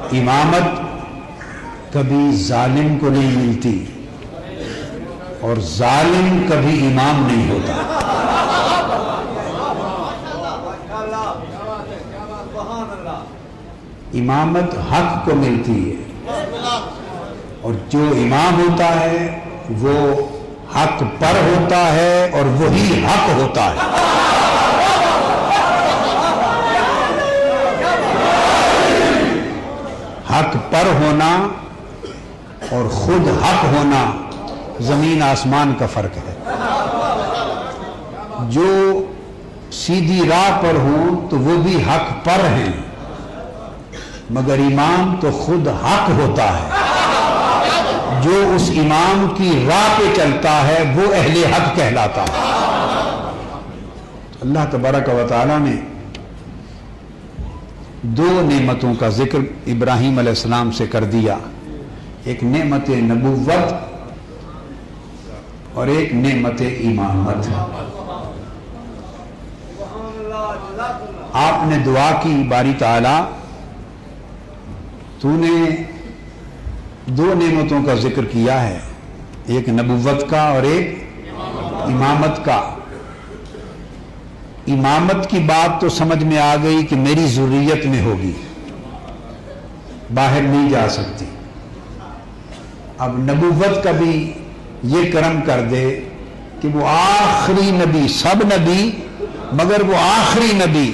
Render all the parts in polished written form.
امامت کبھی ظالم کو نہیں ملتی اور ظالم کبھی امام نہیں ہوتا۔ امامت حق کو ملتی ہے اور جو امام ہوتا ہے وہ حق پر ہوتا ہے اور وہی حق ہوتا ہے۔ حق پر ہونا اور خود حق ہونا زمین آسمان کا فرق ہے۔ جو سیدھی راہ پر ہوں تو وہ بھی حق پر ہیں، مگر امام تو خود حق ہوتا ہے۔ جو اس امام کی راہ پہ چلتا ہے وہ اہل حق کہلاتا ہے۔ اللہ تبارک و تعالیٰ نے دو نعمتوں کا ذکر ابراہیم علیہ السلام سے کر دیا، ایک نعمت نبوت اور ایک نعمت امامت۔ آپ نے دعا کی باری تعالی تو نے دو نعمتوں کا ذکر کیا ہے، ایک نبوت کا اور ایک امامت کا۔ امامت کی بات تو سمجھ میں آ گئی کہ میری ذریت میں ہوگی، باہر نہیں جا سکتی۔ اب نبوت کا بھی یہ کرم کر دے کہ وہ آخری نبی، سب نبی مگر وہ آخری نبی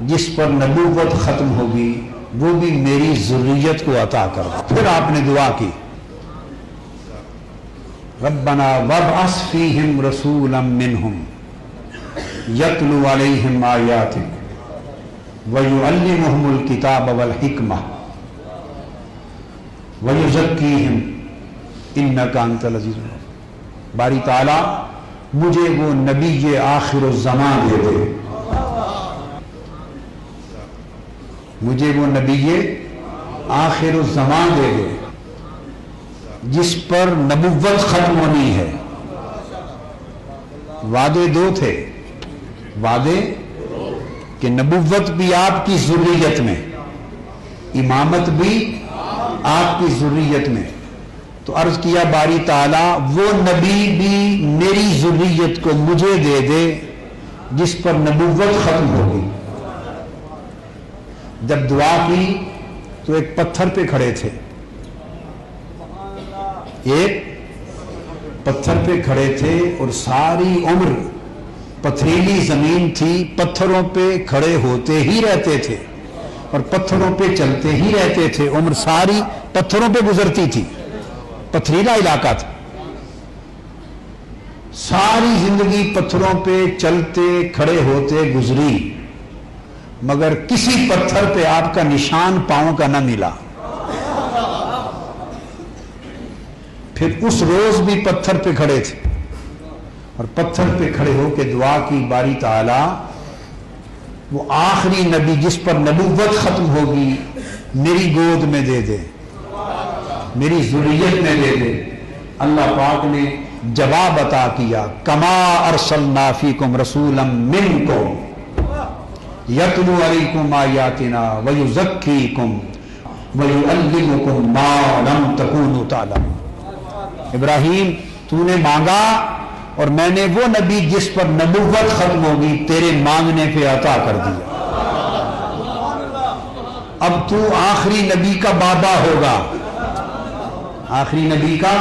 جس پر نبوت ختم ہوگی وہ بھی میری ذریت کو عطا کر دے۔ پھر آپ نے دعا کی ربنا وابعث فیہم رسولا منہم یتلو علیہم آیاتک ویعلمہم الکتاب والحکمہ ویزکیہم انکا انت العزیز الحکیم۔ باری تعالیٰ مجھے وہ نبی آخر الزمان دے دے، مجھے وہ نبی آخر الزمان دے دے جس پر نبوت ختم ہونی ہے۔ وعدے دو تھے، وعدے کہ نبوت بھی آپ کی ذریت میں، امامت بھی آپ کی ذریت میں۔ تو عرض کیا باری تعالیٰ وہ نبی بھی میری ذریت کو مجھے دے دے جس پر نبوت ختم ہوگی۔ جب دعا کی تو ایک پتھر پہ کھڑے تھے، ایک پتھر پہ کھڑے تھے اور ساری عمر پتھریلی زمین تھی، پتھروں پہ کھڑے ہوتے ہی رہتے تھے اور پتھروں پہ چلتے ہی رہتے تھے، عمر ساری پتھروں پہ گزرتی تھی، پتھریلا علاقہ تھا، ساری زندگی پتھروں پہ چلتے کھڑے ہوتے گزری، مگر کسی پتھر پہ آپ کا نشان پاؤں کا نہ ملا۔ پھر اس روز بھی پتھر پہ کھڑے تھے اور پتھر پہ کھڑے ہو کے دعا کی باری تعالیٰ وہ آخری نبی جس پر نبوت ختم ہوگی میری گود میں دے دے، میری ذریت میں دے دے۔ اللہ پاک نے جواب عطا کیا کما ارسلنا فیکم رسولا منکم یتلو علیکم آیاتنا ویزکیکم ویعلمکم ما لم تکونوا تعلمون۔ ابراہیم تو نے مانگا اور میں نے وہ نبی جس پر نبوت ختم ہوگی تیرے مانگنے پہ عطا کر دیا۔ اب تو آخری نبی کا بابا ہوگا، آخری نبی کا،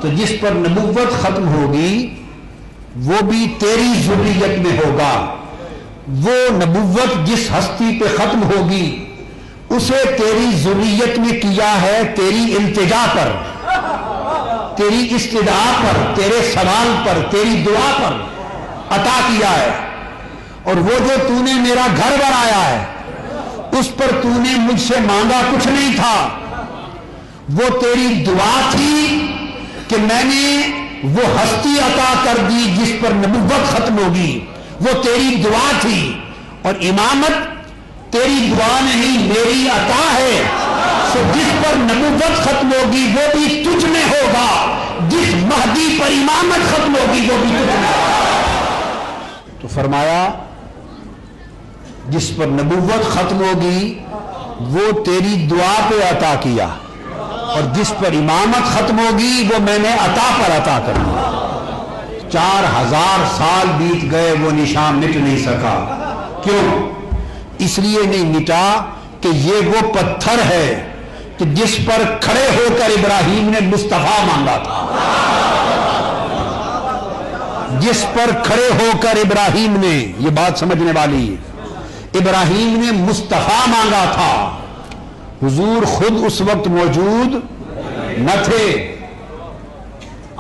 تو جس پر نبوت ختم ہوگی وہ بھی تیری ذریت میں ہوگا۔ وہ نبوت جس ہستی پہ ختم ہوگی اسے تیری ذریت میں کیا ہے، تیری التجا پر، تیری استدعا پر، تیرے سوال پر، تیری دعا پر عطا کیا ہے۔ اور وہ جو تو نے میرا گھر بنایا ہے اس پر تو نے مجھ سے مانگا کچھ نہیں تھا، وہ تیری دعا تھی کہ میں نے وہ ہستی عطا کر دی جس پر نبوت ختم ہوگی، وہ تیری دعا تھی۔ اور امامت تیری دعا نہیں میری عطا ہے، سو جس پر نبوت ختم ہوگی وہ بھی تجھ میں ہوگا، جس مہدی پر امامت ختم ہوگی وہ بھی تجھ میں ہوگا۔ تو فرمایا جس پر نبوت ختم ہوگی وہ تیری دعا پہ عطا کیا، اور جس پر امامت ختم ہوگی وہ میں نے عطا پر عطا کر دیا۔ 4000 سال بیت گئے، وہ نشان مٹ نہیں سکا۔ کیوں؟ اس لیے نہیں مٹا کہ یہ وہ پتھر ہے کہ جس پر کھڑے ہو کر ابراہیم نے مصطفیٰ مانگا تھا، جس پر کھڑے ہو کر ابراہیم نے، یہ بات سمجھنے والی ہے، ابراہیم نے مصطفیٰ مانگا تھا۔ حضور خود اس وقت موجود نہ تھے،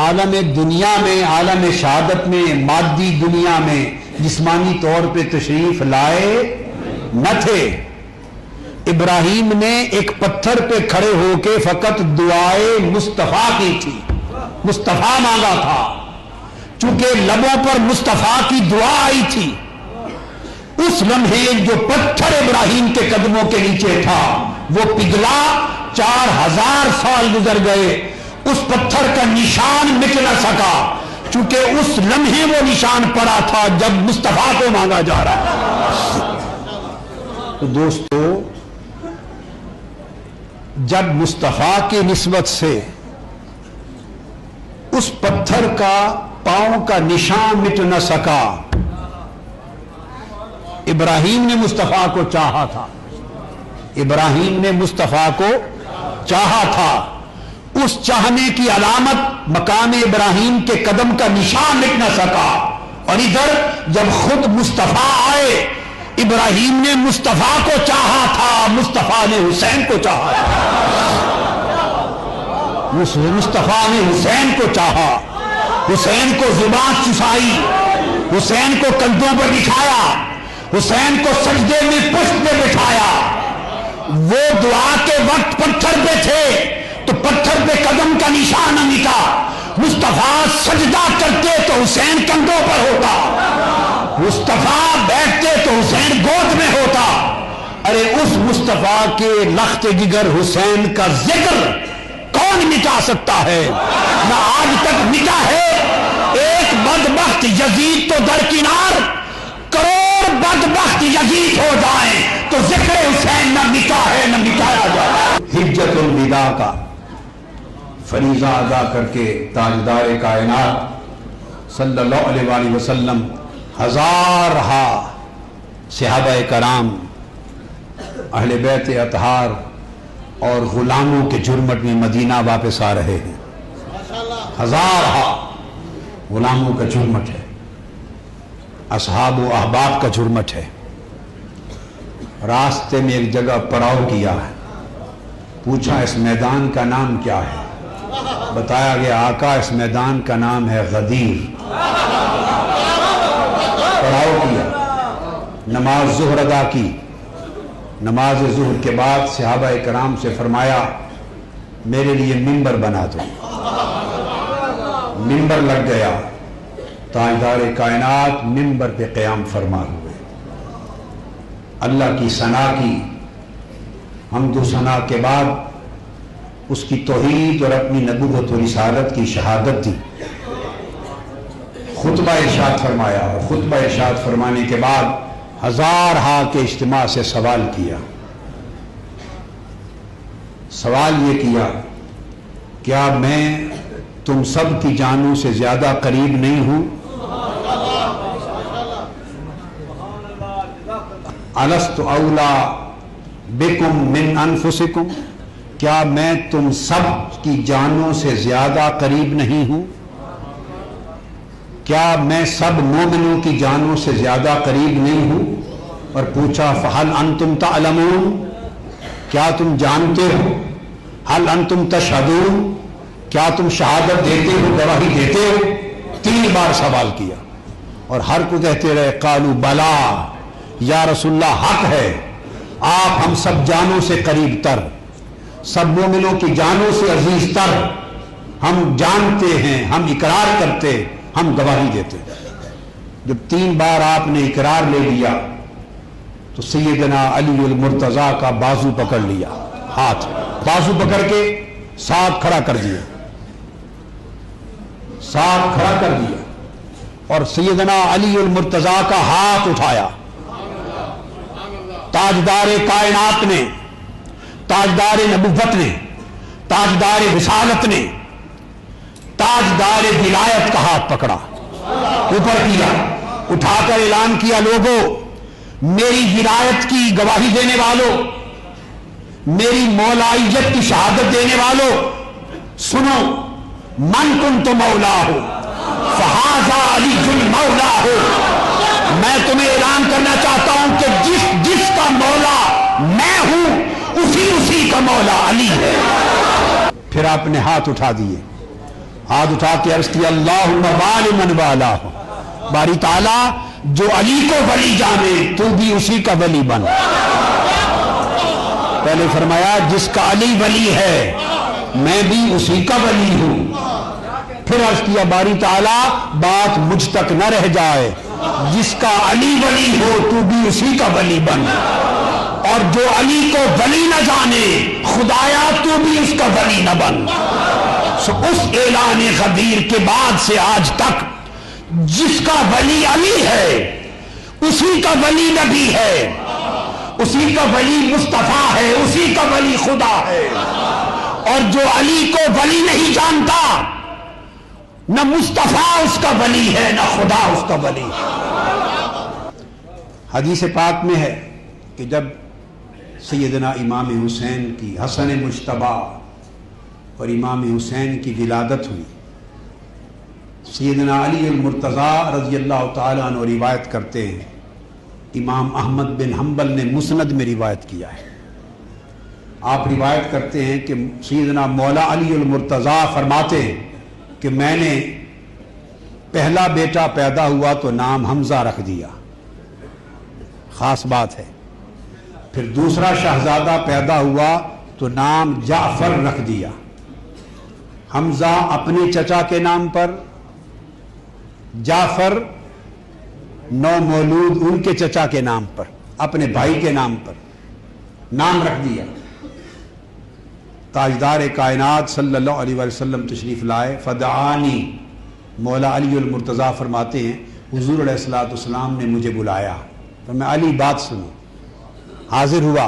عالم دنیا میں، عالم شہادت میں، مادی دنیا میں جسمانی طور پہ تشریف لائے نہ تھے۔ ابراہیم نے ایک پتھر پہ کھڑے ہو کے فقط دعائے مصطفیٰ کی تھی، مصطفیٰ مانگا تھا۔ چونکہ لبوں پر مصطفیٰ کی دعا آئی تھی، اس لمحے جو پتھر ابراہیم کے قدموں کے نیچے تھا وہ پگھلا، 4000 سال گزر گئے، اس پتھر کا نشان مٹ نہ سکا، چونکہ اس لمحے وہ نشان پڑا تھا جب مصطفیٰ کو مانگا جا رہا ہے۔ تو دوستو، جب مصطفیٰ کی نسبت سے اس پتھر کا پاؤں کا نشان مٹ نہ سکا، ابراہیم نے مصطفیٰ کو چاہا تھا، ابراہیم نے مصطفیٰ کو چاہا تھا، اس چاہنے کی علامت مقام ابراہیم کے قدم کا نشان مٹ نہ سکا۔ اور ادھر جب خود مصطفیٰ آئے، ابراہیم نے مصطفیٰ کو چاہا تھا، مصطفیٰ نے حسین کو چاہا تھا، مصطفیٰ نے حسین کو چاہا، حسین کو زبان چسائی، حسین کو کندھوں پر بٹھایا، حسین کو سجدے میں پشت پہ بٹھایا۔ وہ دعا کے وقت پتھر پہ تھے تو پتھر پہ قدم کا نشان نہ مٹا، مصطفیٰ سجدہ کرتے تو حسین کندھوں پر ہوتا، مصطفیٰ بیٹھتے تو حسین گود میں ہوتا۔ ارے اس مصطفیٰ کے لخت جگر حسین کا ذکر کون مٹا سکتا ہے؟ نہ آج تک مٹا ہے۔ ایک بدبخت یزید تو درکنار، کروڑ بدبخت یزید ہو جائیں تو ذکر حسین نہ مٹا ہے نہ مٹایا جائے۔ حجت الوداع کا فریضہ ادا کر کے تاجدار کائنات صلی اللہ علیہ وآلہ وسلم ہزارہا صحابہ کرام، اہل بیت اطہار اور غلاموں کے جرمٹ میں مدینہ واپس آ رہے ہیں۔ ہزارہا غلاموں کا جرمٹ ہے، اصحاب و احباب کا جرمٹ ہے۔ راستے میں ایک جگہ پڑاؤ کیا ہے، پوچھا اس میدان کا نام کیا ہے؟ بتایا گیا آقا اس میدان کا نام ہے غدیر۔ پڑاؤ کیا، نماز ظہر ادا کی، نماز ظہر کے بعد صحابہ کرام سے فرمایا میرے لیے منبر بنا دو۔ منبر لگ گیا، تاجدار کائنات منبر پہ قیام فرما ہوئے، اللہ کی ثنا کی، حمد و ثنا کے بعد اس کی توحید اور اپنی نبوت و رسالت کی شہادت دی، خطبہ ارشاد فرمایا، اور خطبہ ارشاد فرمانے کے بعد ہزارہا کے اجتماع سے سوال کیا۔ سوال یہ کیا، کیا میں تم سب کی جانوں سے زیادہ قریب نہیں ہوں؟ الست اولا بکم من انفسکم، کیا میں تم سب کی جانوں سے زیادہ قریب نہیں ہوں؟ کیا میں سب مومنوں کی جانوں سے زیادہ قریب نہیں ہوں؟ اور پوچھا فہل انتم تعلمون، کیا تم جانتے ہو؟ ہل انتم تشہدون، کیا تم شہادت دیتے ہو، گواہی دیتے ہو؟ 3 بار سوال کیا، اور ہر کو کہتے رہے قالوا بلا یا رسول اللہ، حق ہے، آپ ہم سب جانوں سے قریب تر، سب مومنوں کی جانوں سے عزیز تر، ہم جانتے ہیں، ہم اقرار کرتے، ہم گواہی دیتے۔ جب 3 بار آپ نے اقرار لے لیا تو سیدنا علی المرتضیٰ کا بازو پکڑ لیا، ہاتھ بازو پکڑ کے ساتھ کھڑا کر دیا، ساتھ کھڑا کر دیا، اور سیدنا علی المرتضیٰ کا ہاتھ اٹھایا۔ تاجدار کائنات نے تاجدار نبوت نے، تاجدار رسالت نے تاجدار ولایت کا ہاتھ پکڑا، اوپر کیا، اٹھا کر اعلان کیا، لوگوں میری ولایت کی گواہی دینے والوں، میری مولائیت کی شہادت دینے والوں، سنو، من کنت مولا ہو فہذا علی المولا ہو۔ میں تمہیں اعلان کرنا چاہتا ہوں کہ جس کا مولا میں ہوں اسی کا مولا علی ہے۔ پھر آپ نے ہاتھ اٹھا دیے، ہاتھ اٹھا کے عرض کیا اللہم والی من والا ہو، باری تعالیٰ جو علی کو ولی جانے تو بھی اسی کا ولی بن۔ پہلے فرمایا جس کا علی ولی ہے میں بھی اسی کا ولی ہوں، پھر عرض کیا باری تعالیٰ بات مجھ تک نہ رہ جائے، جس کا علی ولی ہو تو بھی اسی کا ولی بن، اور جو علی کو ولی نہ جانے خدایا تو بھی اس کا ولی نہ بن۔ اس اعلان غدیر کے بعد سے آج تک جس کا ولی علی ہے اسی کا ولی نبی ہے، اسی کا ولی مصطفیٰ ہے، اسی کا ولی خدا ہے، اور جو علی کو ولی نہیں جانتا نہ مصطفیٰ اس کا ولی ہے نہ خدا اس کا ولی ہے۔ حدیث پاک میں ہے کہ جب سیدنا امام حسین کی، حسن مجتبیٰ اور امام حسین کی ولادت ہوئی، سیدنا علی المرتضیٰ رضی اللہ تعالیٰ عنہ روایت کرتے ہیں، امام احمد بن حنبل نے مسند میں روایت کیا ہے، آپ روایت کرتے ہیں کہ سیدنا مولا علی المرتضیٰ فرماتے ہیں کہ میں نے پہلا بیٹا پیدا ہوا تو نام حمزہ رکھ دیا، خاص بات ہے، پھر دوسرا شہزادہ پیدا ہوا تو نام جعفر رکھ دیا، حمزہ اپنے چچا کے نام پر، جعفر نو مولود ان کے چچا کے نام پر، اپنے بھائی کے نام پر نام رکھ دیا۔ تاجدار کائنات صلی اللہ علیہ وسلم تشریف لائے، فدعانی، مولا علی المرتضیٰ فرماتے ہیں حضور علیہ السلام نے مجھے بلایا، فرمایا علی بات سنو، حاضر ہوا،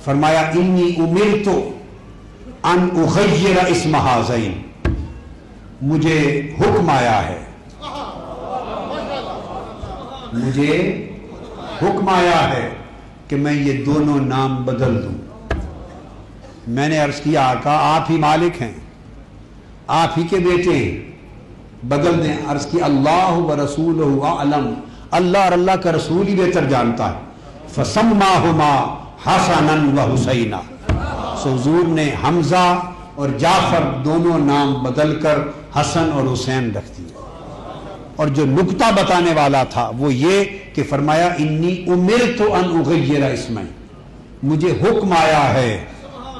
فرمایا انی امرت ان اغیر اسم ہذین، مجھے حکم آیا ہے، مجھے حکم آیا ہے کہ میں یہ دونوں نام بدل دوں۔ میں نے عرض کیا آقا آپ ہی مالک ہیں، آپ ہی کے بیٹے ہیں، بدل دیں۔ عرض کی اللہ و رسولہ اعلم، اللہ اور اللہ کا رسول ہی بہتر جانتا ہے۔ فسماہما حسنا و حسینا، سو حضور نے حمزہ اور جعفر دونوں نام بدل کر حسن اور حسین رکھ دیے۔ اور جو نکتہ بتانے والا تھا وہ یہ کہ فرمایا انی امرت ان اغیر اسمین، مجھے حکم آیا ہے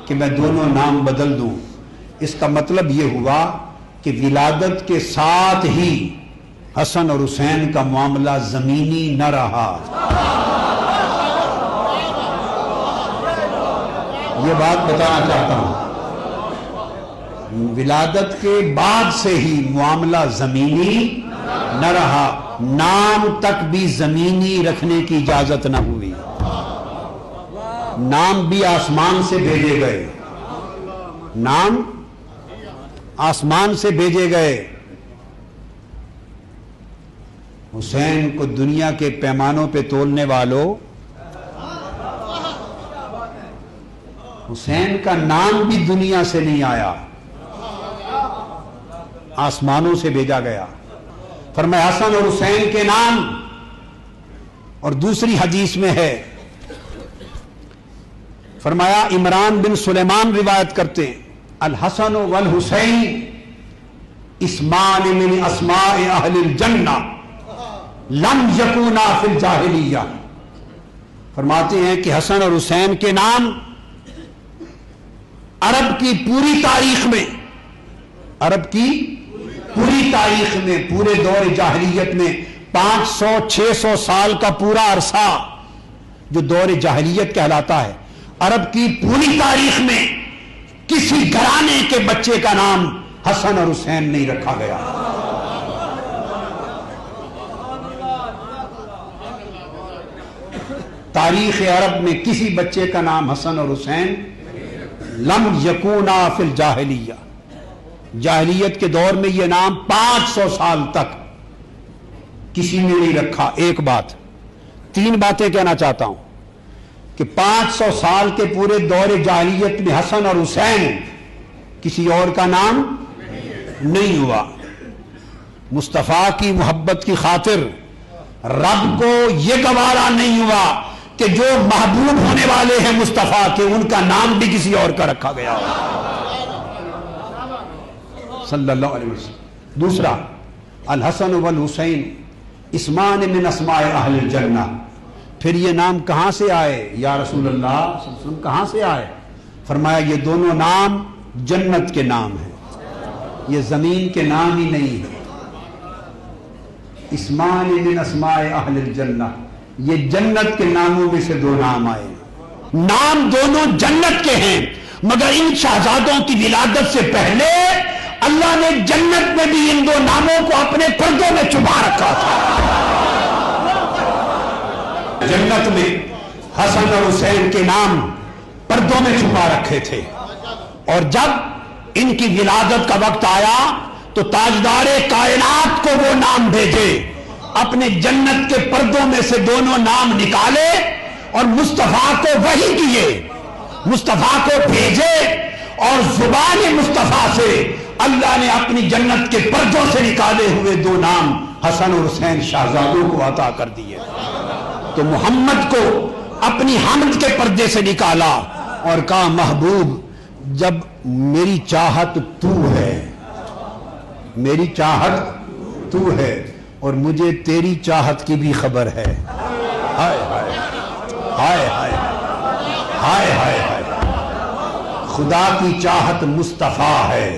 کہ میں دونوں نام بدل دوں۔ اس کا مطلب یہ ہوا کہ ولادت کے ساتھ ہی حسن اور حسین کا معاملہ زمینی نہ رہا، یہ بات بتانا چاہتا ہوں، ولادت کے بعد سے ہی معاملہ زمینی نہ رہا، نام تک بھی زمینی رکھنے کی اجازت نہ ہوئی، نام بھی آسمان سے بھیجے گئے، نام آسمان سے بھیجے گئے۔ حسین کو دنیا کے پیمانوں پہ تولنے والوں، حسین کا نام بھی دنیا سے نہیں آیا، آسمانوں سے بھیجا گیا۔ فرمایا حسن اور حسین کے نام، اور دوسری حدیث میں ہے، فرمایا عمران بن سلیمان روایت کرتے ہیں الحسن والحسین اسمان من اسماء اہل الجنہ لم یکونا فی الجاہلیہ، فرماتے ہیں کہ حسن اور حسین کے نام عرب کی پوری تاریخ میں، عرب کی پوری تاریخ میں، پورے دور جاہلیت میں 500-600 سال کا پورا عرصہ جو دور جاہلیت کہلاتا ہے، عرب کی پوری تاریخ میں کسی گھرانے کے بچے کا نام حسن اور حسین نہیں رکھا گیا۔ تاریخ عرب میں کسی بچے کا نام حسن اور حسین لم یکونا فی الجاہلیہ، جاہلیت کے دور میں یہ نام 500 سال تک کسی نے نہیں رکھا۔ ایک بات، 3 باتیں کہنا چاہتا ہوں کہ 500 سال کے پورے دور جاہلیت میں حسن اور حسین کسی اور کا نام نہیں ہوا۔ مصطفیٰ کی محبت کی خاطر رب کو یہ گوارا نہیں ہوا کہ جو محبوب ہونے والے ہیں مصطفیٰ کے، ان کا نام بھی کسی اور کا رکھا گیا ہو، صلی اللہ علیہ وسلم۔ دوسرا، الحسن والحسین اسمان من اسماء اہل الجنہ۔ پھر یہ نام کہاں سے آئے یا رسول اللہ صلی اللہ علیہ وسلم، کہاں سے آئے؟ فرمایا یہ دونوں نام جنت کے نام ہیں، یہ زمین کے نام ہی نہیں ہیں۔ اسمان من اسماء اہل الجنہ، یہ جنت کے ناموں میں سے 2 نام آئے۔ نام دونوں جنت کے ہیں، مگر ان شہزادوں کی ولادت سے پہلے اللہ نے جنت میں بھی ان 2 ناموں کو اپنے پردوں میں چھپا رکھا تھا۔ جنت میں حسن اور حسین کے نام پردوں میں چھپا رکھے تھے، اور جب ان کی ولادت کا وقت آیا تو تاجدار کائنات کو وہ نام بھیجے، اپنے جنت کے پردوں میں سے دونوں نام نکالے اور مصطفیٰ کو وحی کیے، مصطفیٰ کو بھیجے، اور زبان مصطفیٰ سے اللہ نے اپنی جنت کے پردوں سے نکالے ہوئے 2 نام حسن اور حسین شہزادوں کو عطا کر دیے۔ تو محمد کو اپنی حمد کے پردے سے نکالا اور کہا محبوب جب میری چاہت تو ہے، میری چاہت تو ہے، اور مجھے تیری چاہت کی بھی خبر ہے۔ ہائے ہائے ہائے ہائے ہائے ہائے ہائے، خدا کی چاہت مصطفیٰ ہے،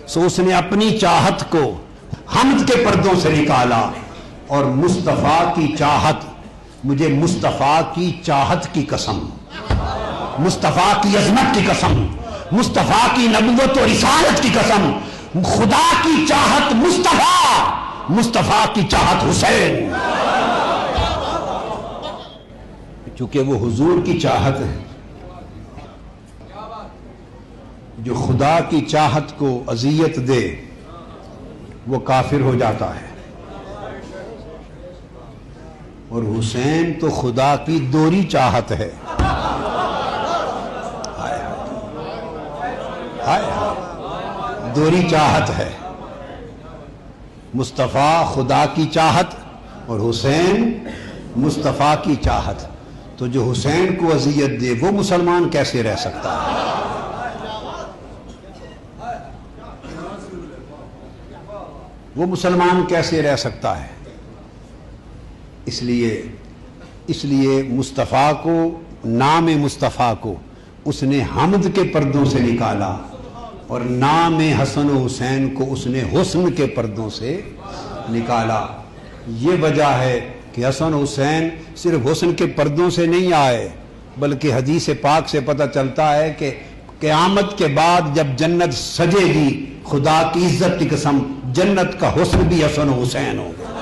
سو اس نے اپنی چاہت کو حمد کے پردوں سے نکالا، اور مصطفیٰ کی چاہت، مجھے مصطفیٰ کی چاہت کی قسم، مصطفیٰ کی عظمت کی قسم، مصطفیٰ کی نبوت و رسالت کی قسم، خدا کی چاہت مصطفیٰ، مصطفیٰ کی چاہت حسین، چونکہ وہ حضور کی چاہت ہے۔ جو خدا کی چاہت کو اذیت دے وہ کافر ہو جاتا ہے، اور حسین تو خدا کی دوہری چاہت ہے۔ دوہری چاہت ہے، مصطفیٰ خدا کی چاہت اور حسین مصطفیٰ کی چاہت، تو جو حسین کو اذیت دے وہ مسلمان کیسے رہ سکتا ہے؟ وہ مسلمان کیسے رہ سکتا ہے؟ اس لیے مصطفیٰ کو، نام مصطفیٰ کو اس نے حمد کے پردوں سے نکالا، اور نام حسن و حسین کو اس نے حسن کے پردوں سے نکالا۔ یہ وجہ ہے کہ حسن و حسین صرف حسن کے پردوں سے نہیں آئے، بلکہ حدیث پاک سے پتہ چلتا ہے کہ قیامت کے بعد جب جنت سجے گی، خدا کی عزت کی قسم جنت کا حسن بھی حسن و حسین ہوگا۔